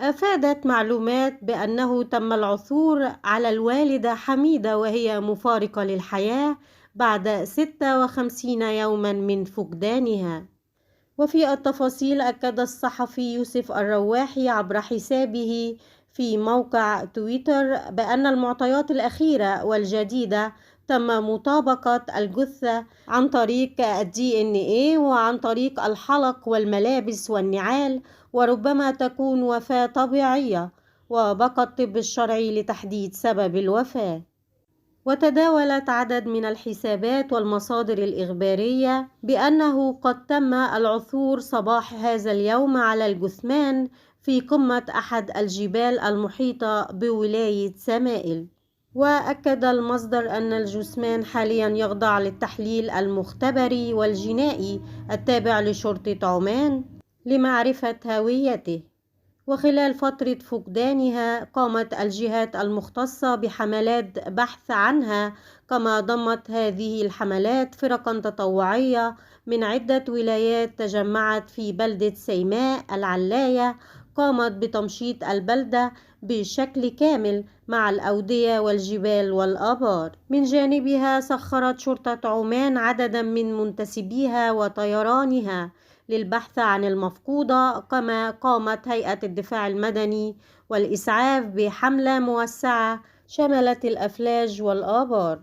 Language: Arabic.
أفادت معلومات بأنه تم العثور على الوالدة حميدة وهي مفارقة للحياة بعد 56 يوما من فقدانها. وفي التفاصيل أكد الصحفي يوسف الرواحي عبر حسابه في موقع تويتر بأن المعطيات الأخيرة والجديدة تم مطابقة الجثة عن طريق DNA وعن طريق الحلق والملابس والنعال، وربما تكون وفاة طبيعية، وبقى الطب الشرعي لتحديد سبب الوفاة. وتداولت عدد من الحسابات والمصادر الإخبارية بأنه قد تم العثور صباح هذا اليوم على الجثمان في قمة أحد الجبال المحيطة بولاية سمائل. وأكد المصدر أن الجثمان حاليا يخضع للتحليل المختبري والجنائي التابع لشرطة عمان لمعرفة هويته. وخلال فترة فقدانها قامت الجهات المختصة بحملات بحث عنها، كما ضمت هذه الحملات فرقا تطوعية من عدة ولايات تجمعت في بلدة سيماء العلاية، قامت بتمشيط البلدة بشكل كامل مع الأودية والجبال والآبار. من جانبها سخرت شرطة عمان عددا من منتسبيها وطيرانها للبحث عن المفقودة، كما قامت هيئة الدفاع المدني والإسعاف بحملة موسعة شملت الأفلاج والآبار.